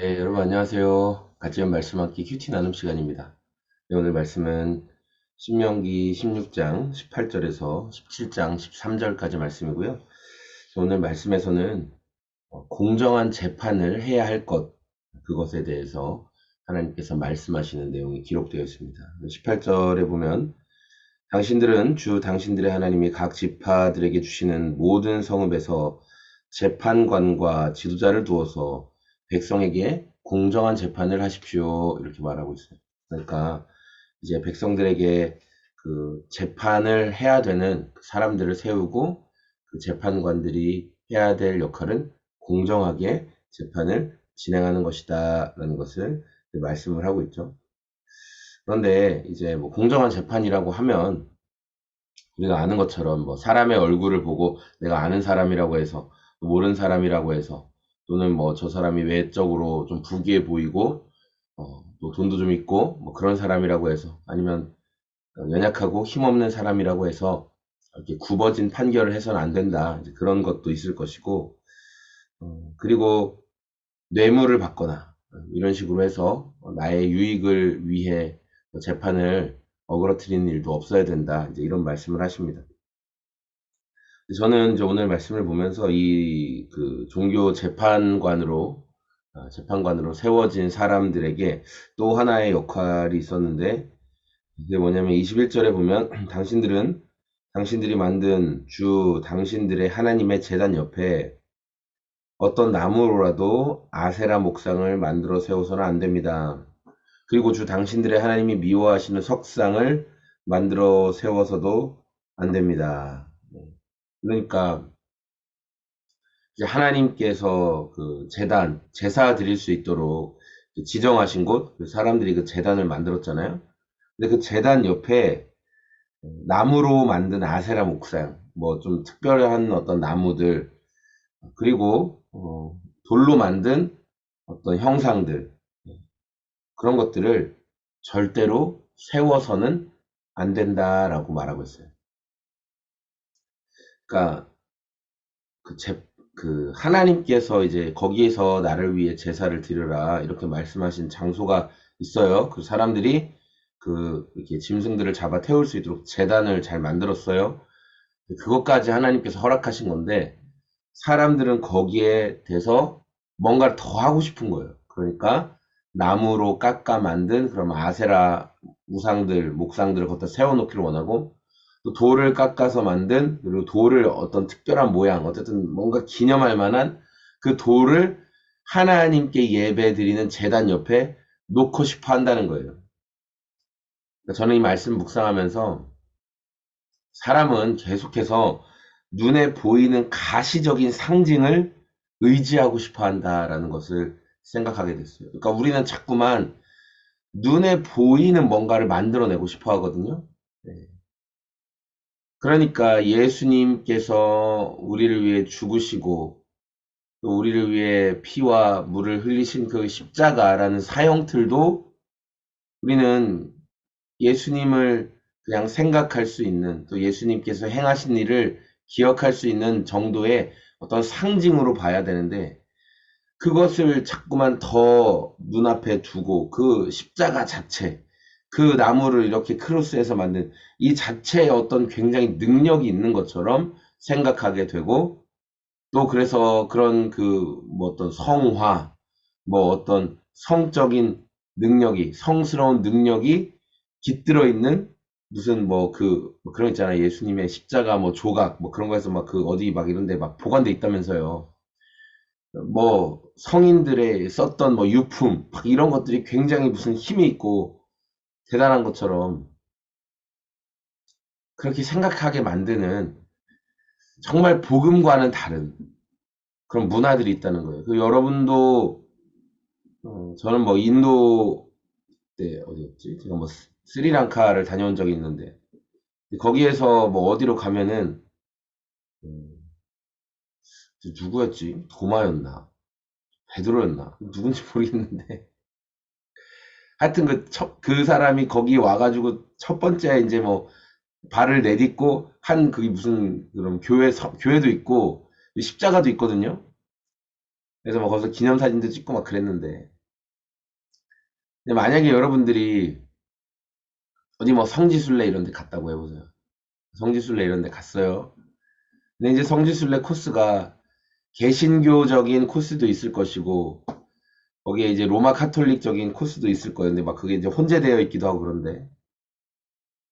네, 여러분 안녕하세요. 같이 말씀 함께 큐티 나눔 시간입니다. 네, 오늘 말씀은 신명기 16장 18절에서 17장 13절까지 말씀이고요. 오늘 말씀에서는 공정한 재판을 해야 할 것, 그것에 대해서 하나님께서 말씀하시는 내용이 기록되어 있습니다. 18절에 보면 당신들은 주 당신들의 하나님이 각 지파들에게 주시는 모든 성읍에서 재판관과 지도자를 두어서 백성에게 공정한 재판을 하십시오. 이렇게 말하고 있어요. 그러니까 이제 백성들에게 그 재판을 해야 되는 그 사람들을 세우고 그 재판관들이 해야 될 역할은 공정하게 재판을 진행하는 것이다. 라는 것을 말씀을 하고 있죠. 그런데 이제 뭐 공정한 재판이라고 하면 우리가 아는 것처럼 뭐 사람의 얼굴을 보고 내가 아는 사람이라고 해서 모르는 사람이라고 해서 또는 뭐 저 사람이 외적으로 좀 부귀해 보이고 또 돈도 좀 있고 뭐 그런 사람이라고 해서 아니면 연약하고 힘없는 사람이라고 해서 이렇게 굽어진 판결을 해서는 안 된다. 이제 그런 것도 있을 것이고 그리고 뇌물을 받거나 이런 식으로 해서 나의 유익을 위해 재판을 어그러뜨리는 일도 없어야 된다. 이제 이런 말씀을 하십니다. 저는 이제 오늘 말씀을 보면서 이 그 종교 재판관으로 세워진 사람들에게 또 하나의 역할이 있었는데 이게 뭐냐면 21절에 보면 당신들은 당신들이 만든 주 당신들의 하나님의 제단 옆에 어떤 나무로라도 아세라 목상을 만들어 세워서는 안 됩니다. 그리고 주 당신들의 하나님이 미워하시는 석상을 만들어 세워서도 안 됩니다. 그러니까 이제 하나님께서 그 제단, 제사 드릴 수 있도록 지정하신 곳, 그 사람들이 그 제단을 만들었잖아요. 근데 그 제단 옆에 나무로 만든 아세라 목상, 뭐 좀 특별한 어떤 나무들, 그리고 돌로 만든 어떤 형상들, 그런 것들을 절대로 세워서는 안 된다라고 말하고 있어요. 그러니까 그 그 하나님께서 이제 거기에서 나를 위해 제사를 드려라 이렇게 말씀하신 장소가 있어요. 그 사람들이 그 이렇게 짐승들을 잡아 태울 수 있도록 제단을 잘 만들었어요. 그것까지 하나님께서 허락하신 건데 사람들은 거기에 대해서 뭔가를 더 하고 싶은 거예요. 그러니까 나무로 깎아 만든 그런 아세라 우상들, 목상들을 갖다 세워놓기를 원하고 또 돌을 깎아서 만든 그리고 돌을 어떤 특별한 모양, 어쨌든 뭔가 기념할 만한 그 돌을 하나님께 예배 드리는 제단 옆에 놓고 싶어 한다는 거예요. 그러니까 저는 이 말씀 묵상하면서 사람은 계속해서 눈에 보이는 가시적인 상징을 의지하고 싶어 한다라는 것을 생각하게 됐어요. 그러니까 우리는 자꾸만 눈에 보이는 뭔가를 만들어내고 싶어 하거든요. 네. 그러니까 예수님께서 우리를 위해 죽으시고 또 우리를 위해 피와 물을 흘리신 그 십자가라는 사형틀도 우리는 예수님을 그냥 생각할 수 있는 또 예수님께서 행하신 일을 기억할 수 있는 정도의 어떤 상징으로 봐야 되는데 그것을 자꾸만 더 눈앞에 두고 그 십자가 자체 그 나무를 이렇게 크로스해서 만든 이 자체에 어떤 굉장히 능력이 있는 것처럼 생각하게 되고 또 그래서 그런 그 뭐 어떤 성화 뭐 어떤 성적인 능력이 성스러운 능력이 깃들어 있는 무슨 뭐 그런 거 있잖아요. 예수님의 십자가 뭐 조각 뭐 그런 거에서 막 그 어디 막 이런 데 막 보관돼 있다면서요. 뭐 성인들의 썼던 뭐 유품 막 이런 것들이 굉장히 무슨 힘이 있고 대단한 것처럼 그렇게 생각하게 만드는 정말 복음과는 다른 그런 문화들이 있다는 거예요. 그 여러분도 저는 뭐 인도 때 어디였지? 제가 뭐 스리랑카를 다녀온 적이 있는데 거기에서 뭐 어디로 가면은 음, 누구였지? 도마였나? 베드로였나? 누군지 모르겠는데 하여튼 그 사람이 거기 와가지고 첫 번째 이제 뭐 발을 내딛고 한 그게 무슨 그런 교회도 있고 십자가도 있거든요. 그래서 뭐 거기서 기념사진도 찍고 막 그랬는데, 근데 만약에 여러분들이 어디 뭐 성지순례 이런 데 갔다고 해보세요. 성지순례 이런 데 갔어요. 근데 이제 성지순례 코스가 개신교적인 코스도 있을 것이고, 거기에 이제 로마 카톨릭적인 코스도 있을 거예요. 근데 막 그게 이제 혼재되어 있기도 하고 그런데,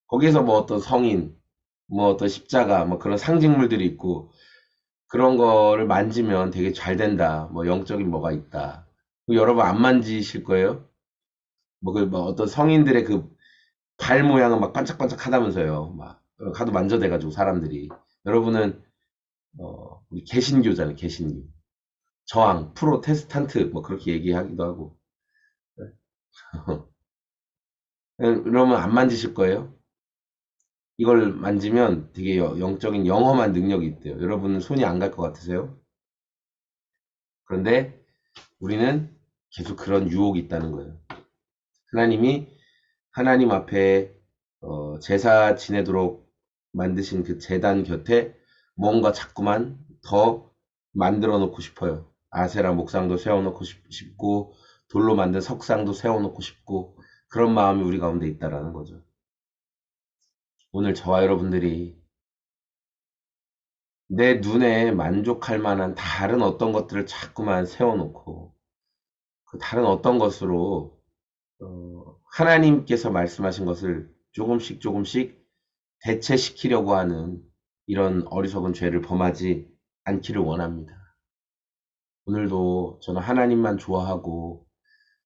거기에서 뭐 어떤 성인, 뭐 어떤 십자가, 뭐 그런 상징물들이 있고, 그런 거를 만지면 되게 잘 된다. 뭐 영적인 뭐가 있다. 여러분 안 만지실 거예요? 뭐, 뭐 어떤 성인들의 그 발 모양은 막 반짝반짝 하다면서요. 막, 가도 만져대가지고 사람들이. 여러분은, 우리 개신교잖아요, 개신교. 저항, 프로테스탄트, 뭐 그렇게 얘기하기도 하고. 그러면 안 만지실 거예요? 이걸 만지면 되게 영적인 영험한 능력이 있대요. 여러분은 손이 안 갈 것 같으세요? 그런데 우리는 계속 그런 유혹이 있다는 거예요. 하나님이 하나님 앞에 제사 지내도록 만드신 그 제단 곁에 뭔가 자꾸만 더 만들어 놓고 싶어요. 아세라 목상도 세워놓고 싶고 돌로 만든 석상도 세워놓고 싶고 그런 마음이 우리 가운데 있다라는 거죠. 오늘 저와 여러분들이 내 눈에 만족할 만한 다른 어떤 것들을 자꾸만 세워놓고 그 다른 어떤 것으로 하나님께서 말씀하신 것을 조금씩 조금씩 대체시키려고 하는 이런 어리석은 죄를 범하지 않기를 원합니다. 오늘도 저는 하나님만 좋아하고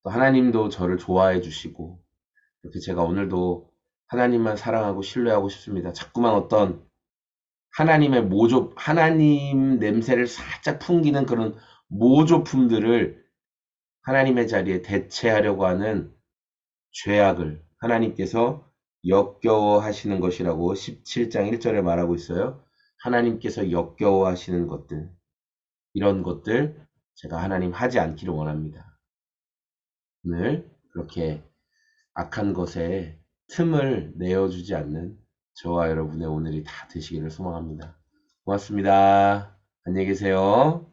또 하나님도 저를 좋아해 주시고 이렇게 제가 오늘도 하나님만 사랑하고 신뢰하고 싶습니다. 자꾸만 어떤 하나님의 하나님 냄새를 살짝 풍기는 그런 모조품들을 하나님의 자리에 대체하려고 하는 죄악을 하나님께서 역겨워하시는 것이라고 17장 1절에 말하고 있어요. 하나님께서 역겨워하시는 것들, 이런 것들 제가 하나님 하지 않기를 원합니다. 오늘 그렇게 악한 것에 틈을 내어주지 않는 저와 여러분의 오늘이 다 되시기를 소망합니다. 고맙습니다. 안녕히 계세요.